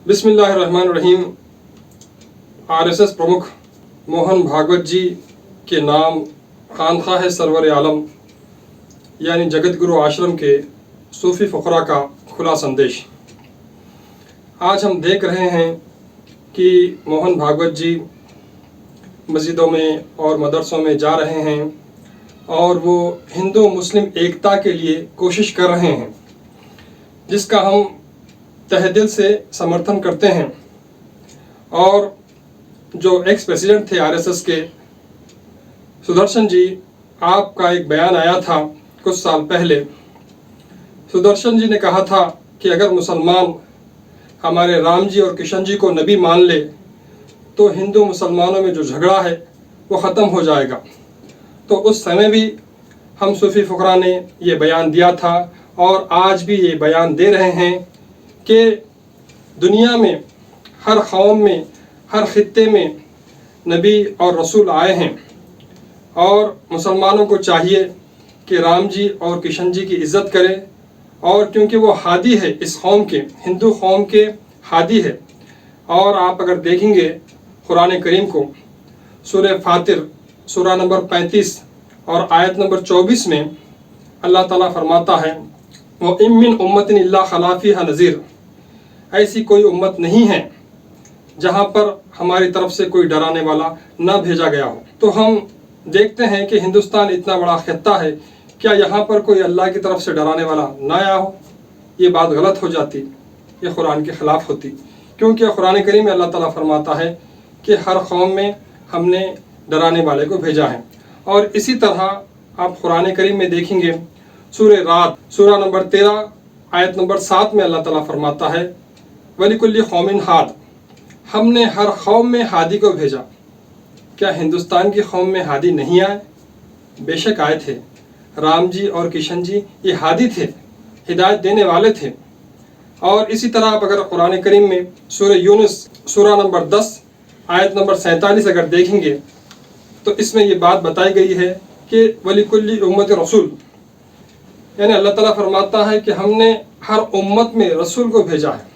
बिस्मिल्लाहिर्रहमानिर्रहीम। आरएसएस प्रमुख मोहन भागवत जी के नाम खानखाह सरवर आलम यानी जगत गुरु आश्रम के सूफ़ी फ़क़रा का खुला संदेश। आज हम देख रहे हैं कि मोहन भागवत जी मस्जिदों में और मदरसों में जा रहे हैं और वो हिंदू मुस्लिम एकता के लिए कोशिश कर रहे हैं, जिसका हम तहे दिल से समर्थन करते हैं। और जो एक्स प्रेसिडेंट थे आरएसएस के सुदर्शन जी, आपका एक बयान आया था कुछ साल पहले। सुदर्शन जी ने कहा था कि अगर मुसलमान हमारे राम जी और किशन जी को नबी मान ले तो हिंदू मुसलमानों में जो झगड़ा है वो ख़त्म हो जाएगा। तो उस समय भी हम सूफ़ी फ़क़रा ने ये बयान दिया था और आज भी ये बयान दे रहे हैं कि दुनिया में हर कौम में, हर ख़ित्ते में नबी और रसूल आए हैं और मुसलमानों को चाहिए कि राम जी और किशन जी की इज़्ज़त करें। और क्योंकि वो हादी है, इस कौम के, हिंदू कौम के हादी है। और आप अगर देखेंगे कुरान करीम को, सूरह फातिर सूरा नंबर 35 और आयत नंबर 24 में अल्लाह ताला फरमाता है, वो इम्मिन उम्मतिन इल्ला खला फ़ीहा नज़ीर। ऐसी कोई उम्मत नहीं है जहाँ पर हमारी तरफ से कोई डराने वाला ना भेजा गया हो। तो हम देखते हैं कि हिंदुस्तान इतना बड़ा खित्ता है, क्या यहाँ पर कोई अल्लाह की तरफ से डराने वाला ना आया हो? ये बात गलत हो जाती, ये कुरान के ख़िलाफ़ होती। क्योंकि कुरान करीम में अल्लाह ताला फरमाता है कि हर कौम में हमने डराने वाले को भेजा है। और इसी तरह आप कुरान करीम में देखेंगे, सूरह रात सूरा नंबर 13 आयत नंबर 7 में अल्लाह ताला फरमाता है, वलिकुल्लि कौमिन हाद। हमने हर कौम में हादी को भेजा। क्या हिंदुस्तान की कौम में हादी नहीं आए? बेशक आए थे। राम जी और किशन जी ये हादी थे, हिदायत देने वाले थे। और इसी तरह आप अगर कुरान करीम में सूरह यूनुस सूरा नंबर 10 आयत नंबर 47 अगर देखेंगे तो इसमें ये बात बताई गई है कि वलिकुल्लि उम्मत रसूल, यानी अल्लाह ताला फरमाता है कि हमने हर उम्मत में रसूल को भेजा है।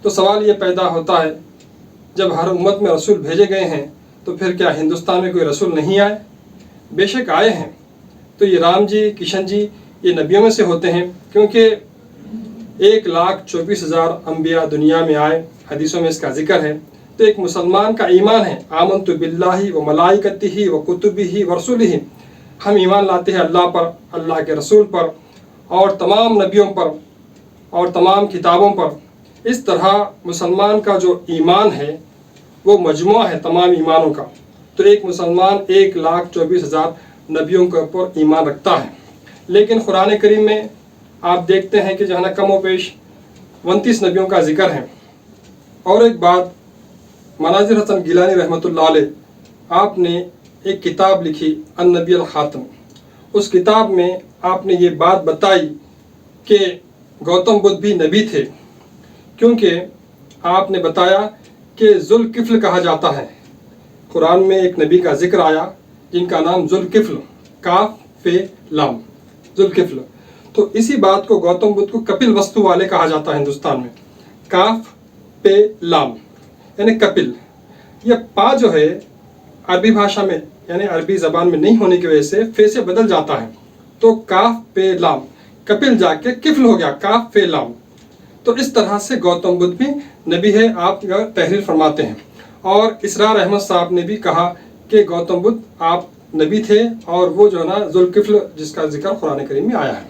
तो सवाल ये पैदा होता है, जब हर उम्मत में रसूल भेजे गए हैं तो फिर क्या हिंदुस्तान में कोई रसूल नहीं आए? बेशक आए हैं। तो ये राम जी, किशन जी ये नबियों में से होते हैं, क्योंकि 1,24,000 अम्बिया दुनिया में आए, हदीसों में इसका जिक्र है। तो एक मुसलमान का ईमान है, आमनतु बिल्लाहि व मलाइकतिही व कुतुबिही व रसूलिही। हम ईमान लाते हैं अल्लाह पर, अल्लाह के रसूल पर और तमाम नबियों पर और तमाम किताबों पर। इस तरह मुसलमान का जो ईमान है वो मजमुआ है तमाम ईमानों का। तो एक मुसलमान 1,24,000 नबियों के ऊपर ईमान रखता है। लेकिन कुरान करीम में आप देखते हैं कि जहाँ कम व पेश 29 नबियों का जिक्र है। और एक बात, मनाजिर हसन गिलानी रहमतुल्लाह अलैह आपने एक किताब लिखी अन-नबी अल-खातम। उस किताब में आपने ये बात बताई कि गौतम बुद्ध भी नबी थे, क्योंकि आपने बताया कि जुल्किफ्ल कहा जाता है। कुरान में एक नबी का जिक्र आया जिनका नाम जुल्किफ्ल, काफ फे लाम, जुल्किफ्ल। तो इसी बात को गौतम बुद्ध को कपिल वस्तु वाले कहा जाता है हिंदुस्तान में, काफ पे लाम यानी कपिल। यह पा जो है अरबी भाषा में यानी अरबी ज़बान में नहीं होने की वजह से फे से बदल जाता है। तो काफ पे लाम, कपिल जाके किफ्ल हो गया, काफ पे लाम। तो इस तरह से गौतम बुद्ध भी नबी है, आप तहरीर फरमाते हैं। और इसरार अहमद साहब ने भी कहा कि गौतम बुद्ध आप नबी थे और वो जो है ना जुल्किफ्ल जिसका जिक्र कुरान करीम में आया है।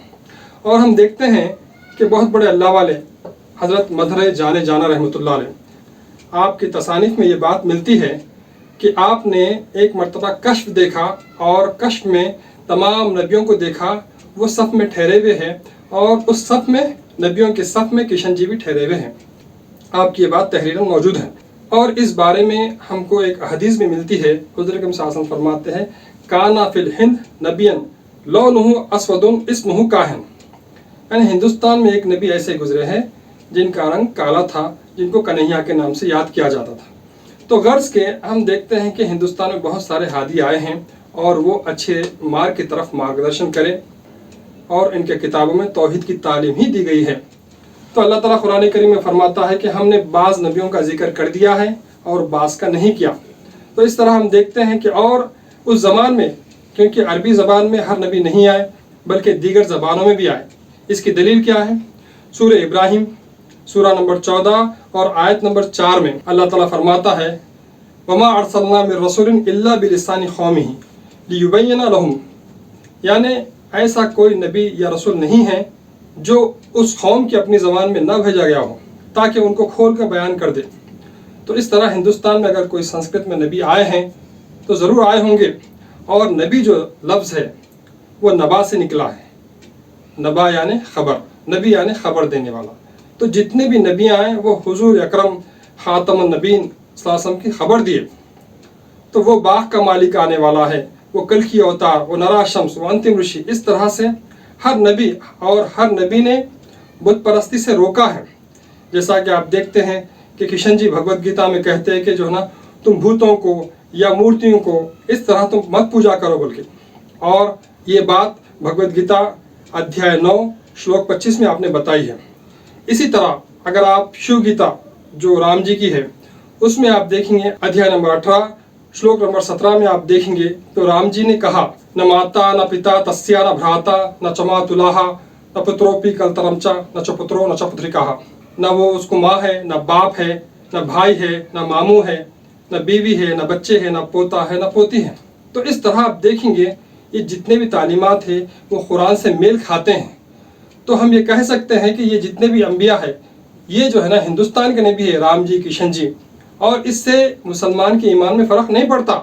और हम देखते हैं कि बहुत बड़े अल्लाह वाले हज़रत मदहर जाने जाना रहमतुल्लाह अलैह, आपकी तसानीफ में ये बात मिलती है कि आपने एक मर्तबा कश्फ देखा और कश्फ में तमाम नबियों को देखा, वो सफ़ में ठहरे हुए हैं और उस सफ़ में, नबियों के सफ़ में किशन जी भी ठहरे हुए हैं। आपकी ये बात तहरीरन मौजूद है। और इस बारे में हमको एक हदीस भी मिलती है। हुज़ूर अकरम सल्लल्लाहु अलैहि वसल्लम फरमाते हैं, काना फिल हिंद नबियन लौनुहु अस्वदुन इस्मुहु काहिन। यानी हिंदुस्तान में एक नबी ऐसे गुजरे हैं जिनका रंग काला था, जिनको कन्हैया के नाम से याद किया जाता था। तो गर्ज के हम देखते हैं कि हिंदुस्तान में बहुत सारे हादी आए हैं और वो अच्छे मार्ग की तरफ मार्गदर्शन करें और इनके किताबों में तौहीद की तालीम ही दी गई है। تو اللہ ताला कुरान करीम में फरमाता है कि हमने बाज़ नबियों का जिक्र कर दिया है और बाज़ का नहीं किया। तो इस तरह हम देखते हैं कि और उस ज़बान में, क्योंकि अरबी ज़बान में हर नबी नहीं आए बल्कि दीगर ज़बानों में भी आए। इसकी दलील क्या है? सूरह इब्राहिम सूरा नंबर 14 और आयत नंबर 4 में अल्लाह ताला फरमाता है, वमा अरसलना मिन रसूलिन इल्ला बिलिसानि कौमिही लियुबय्यिना लहुम, यानी ऐसा कोई नबी या रसूल नहीं है जो उस कौम की अपनी ज़बान में ना भेजा गया हो ताकि उनको खोल कर बयान कर दे। तो इस तरह हिंदुस्तान में अगर कोई संस्कृत में नबी आए हैं तो ज़रूर आए होंगे, और नबी जो लफ्ज़ है वो नबा से निकला है। नबा यानी ख़बर, नबी यानी ख़बर देने वाला। तो जितने भी नबी आए वो हुजूर अकरम ख़ातमुन नबीन सल्लल्लाहु अलैहि वसल्लम की ख़बर दिए। तो वो बाग का मालिक आने वाला है, वो कल की अवतार, वो नरा शम्स, वो अंतिम ऋषि। इस तरह से हर नबी और हर नबी ने बुत परस्ती से रोका है। जैसा कि आप देखते हैं कि किशन जी भगवत गीता में कहते हैं कि जो है ना, तुम भूतों को या मूर्तियों को इस तरह तुम मत पूजा करो बल्कि। और ये बात भगवत गीता अध्याय 9 श्लोक 25 में आपने बताई है। इसी तरह अगर आप शिव गीता जो राम जी की है उसमें आप देखेंगे अध्याय नंबर 18 श्लोक नंबर 17 में आप देखेंगे तो राम जी ने कहा, न माता न पिता तस्या न भ्राता न च मातुलाहा न पुत्रोपि कलतरमचा न च पुत्रो न च पुत्रिकाहा, न वो उसको माँ है, न बाप है, न भाई है, न मामू है, न बीवी है, न बच्चे हैं, न पोता है, न पोती है। तो इस तरह आप देखेंगे ये जितने भी तालीमात है वो कुरान से मेल खाते हैं। तो हम ये कह सकते हैं कि ये जितने भी अंबिया है ये जो है ना हिंदुस्तान के नबी है, राम जी, किशन जी। और इससे मुसलमान के ईमान में फ़र्क नहीं पड़ता,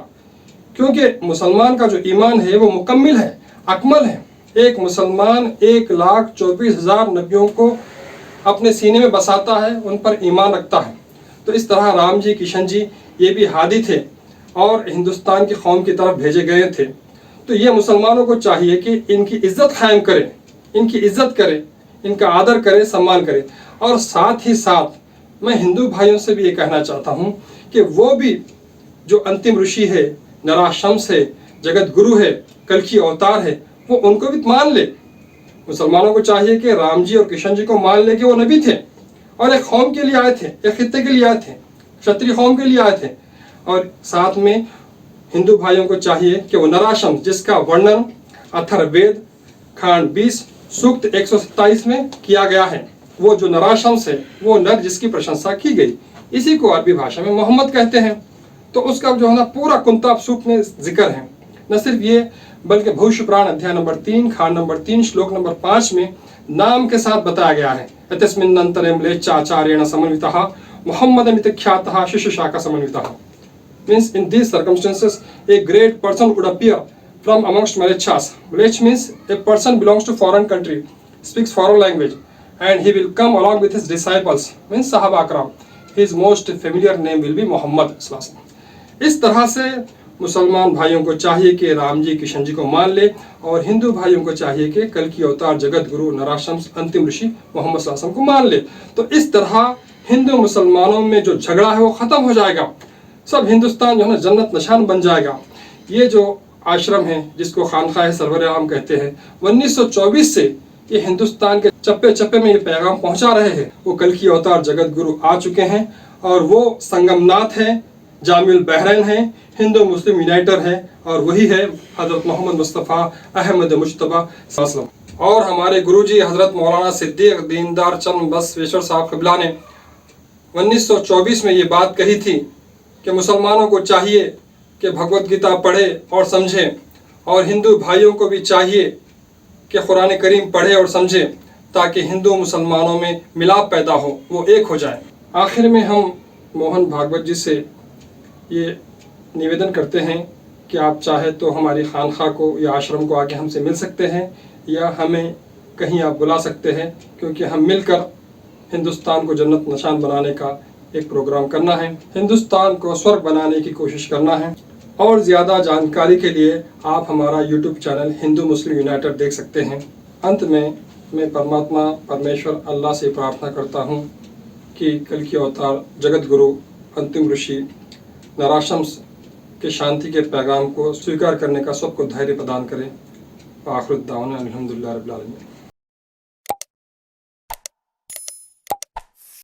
क्योंकि मुसलमान का जो ईमान है वो मुकम्मिल है, अकमल है। एक मुसलमान 1,24,000 नबियों को अपने सीने में बसाता है, उन पर ईमान रखता है। तो इस तरह राम जी, किशन जी ये भी हादी थे और हिंदुस्तान की कौम की तरफ भेजे गए थे। तो ये मुसलमानों को चाहिए कि इनकी इज़्ज़त कायम करें, इनकी इज़्ज़त करें, इनका आदर करें, सम्मान करें। और साथ ही साथ मैं हिंदू भाइयों से भी ये कहना चाहता हूँ कि वो भी जो अंतिम ऋषि है, नरा शम्स है, जगत गुरु है, कल की अवतार है, वो उनको भी मान ले। मुसलमानों को चाहिए कि राम जी और किशन जी को मान ले कि वो नबी थे और एक कौम के लिए आए थे, एक खित्ते के लिए आए थे, क्षत्रिय कौम के लिए आए थे। और साथ में हिंदू भाइयों को चाहिए कि वो नरा शम्स जिसका वर्णन अथर्ववेद खंड 20 सूक्त 127 में किया गया है, वो जो नरा शम्स है वो नर जिसकी प्रशंसा की गई, इसी को अरबी भाषा में मोहम्मद कहते हैं। तो उसका जो है ना पूरा कुंताब सूक्त में जिक्र है। न सिर्फ ये बल्कि भविष्य पुराण अध्याय नंबर 3 खंड नंबर 3 श्लोक नंबर 5 में नाम के साथ बताया गया है, यतस्मिन्नन्तरे म्लेच्छाचार्येण समन्वितः मुहम्मदमित्याख्यातः शिष्यशाखा समन्वितः। Means in these circumstances a great person would appear from amongst Mlechas. Mlech means a person belongs to foreign country, speaks foreign language, and he will come along with his disciples, means Sahaba Akram. His most familiar name will be Muhammad sallallahu alaihi wasallam. इस तरह से मुसलमान भाइयों को चाहिए कि राम जी, किशन जी को मान ले, और हिंदू भाइयों को चाहिए कि कल की अवतार, जगत गुरु, नरा शम्स, अंतिम ऋषि मोहम्मद सल्लल्लाहु अलैहि वसल्लम को मान ले। तो इस तरह हिंदू मुसलमानों में जो झगड़ा है वो ख़त्म हो जाएगा, सब हिंदुस्तान जो है ना जन्नत निशान बन जाएगा। ये जो आश्रम है जिसको खानकाह सरवर आलम कहते हैं, 1924 से ये हिंदुस्तान के चप्पे चप्पे में ये पैगाम पहुंचा रहे हैं। वो कल की अवतार जगत गुरु आ चुके हैं और वो संगमनाथ है, जामिउल बहरैन है, हिंदू मुस्लिम यूनाइटर है, और वही है हज़रत मोहम्मद मुस्तफ़ा अहमद मुज्तबा सल्लल्लाहु अलैहि वसल्लम। और हमारे गुरुजी हज़रत मौलाना सिद्दीक़ दीनदार चंद बसवेश्वर साहब क़िबला ने 1924 में ये बात कही थी कि मुसलमानों को चाहिए कि भगवत गीता पढ़े और समझें, और हिंदू भाइयों को भी चाहिए कि कुरान करीम पढ़े और समझे, ताकि हिंदू मुसलमानों में मिलाप पैदा हो, वो एक हो जाए। आखिर में हम मोहन भागवत जी से ये निवेदन करते हैं कि आप चाहे तो हमारी खानखा को या आश्रम को आके हमसे मिल सकते हैं, या हमें कहीं आप बुला सकते हैं, क्योंकि हम मिलकर हिंदुस्तान को जन्नत निशान बनाने का एक प्रोग्राम करना है, हिंदुस्तान को स्वर्ग बनाने की कोशिश करना है। और ज़्यादा जानकारी के लिए आप हमारा YouTube channel Hindu Muslim United देख सकते हैं। अंत में मैं परमात्मा परमेश्वर अल्लाह से प्रार्थना करता हूँ कि कल की अवतार जगत गुरु अंतिम ऋषि नरा शम्स के शांति के पैगाम को स्वीकार करने का सबको धैर्य प्रदान करें। आखिर दावना अल्हम्दुलिल्लाह रब्बिल आलमीन।